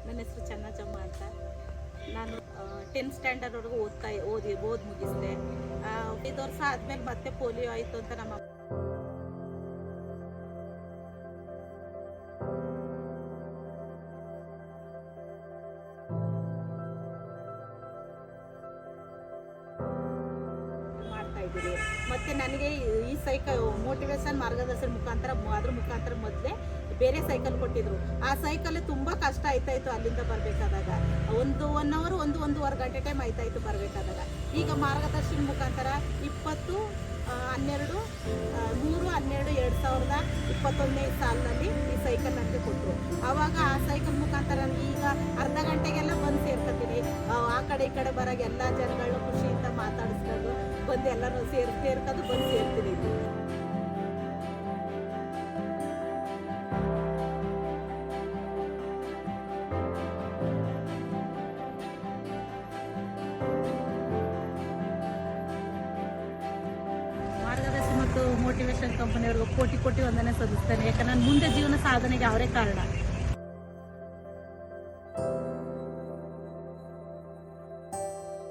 ನನ್ನ ಹೆಸರು ಚನ್ನಜಮ್ಮ ಅಂತ. ನಾನು 10th ಸ್ಟ್ಯಾಂಡರ್ಡ್ವರೆಗೂ ಓದ್ ಮುಗಿಸಿದೆ. 5 ವರ್ಷ ಆದಮೇಲೆ ಮತ್ತೆ ಪೋಲಿಯೋ ಆಯಿತು ಅಂತ ನಮ್ಮ ಮಾಡ್ತಾ ಇದ್ದೀವಿ. ಮತ್ತು ನನಗೆ ಈ ಮೋಟಿವೇಶನ್ ಮಾರ್ಗದರ್ಶನ ಮುಖಾಂತರ ಅದ್ರ ಮುಖಾಂತರ ಮೊದಲೇ ಬೇರೆ ಸೈಕಲ್ ಕೊಟ್ಟಿದ್ರು. ಆ ಸೈಕಲ್ ತುಂಬ ಕಷ್ಟ ಆಯ್ತಾಯಿತ್ತು ಅಲ್ಲಿಂದ ಬರಬೇಕಾದಾಗ. 1 ಅವರ್ 1.5 ಗಂಟೆ ಟೈಮ್ ಆಯ್ತಾಯಿತ್ತು ಬರಬೇಕಾದಾಗ. ಈಗ ಮಾರ್ಗದರ್ಶನ ಮುಖಾಂತರ 20-12-2021 ಸಾಲಿನಲ್ಲಿ ಈ ಸೈಕಲ್ ನನಗೆ ಕೊಟ್ಟರು. ಆವಾಗ ಆ ಸೈಕಲ್ ಮುಖಾಂತರ ಈಗ ಅರ್ಧ ಗಂಟೆಗೆಲ್ಲ ಬಂದು ಸೇರ್ಕೊತೀನಿ. ಆ ಕಡೆ ಈ ಕಡೆ ಬರಾಗ ಎಲ್ಲ ಜನಗಳನ್ನ ಖುಷಿಯಿಂದ ಮಾತಾಡಿಸ್ಕೊಂಡು ಬಂದು ಎಲ್ಲರೂ ಸೇರ್ಕೊಂಡು ಬಂದು ಸೇರ್ತೀನಿ. ಮಾರ್ಗದರ್ಶನ ಮತ್ತು ಮೋಟಿವೇಶನ್ ಕಂಪನಿಯವ್ರಿಗೆ ಕೋಟಿ ವಂದನೆ ಸಲ್ಲಿಸ್ತೇನೆ. ಯಾಕಂದ್ರೆ ನಾನು ಮುಂದೆ ಜೀವನ ಸಾಧನೆಗೆ ಅವರೇ ಕಾರಣ.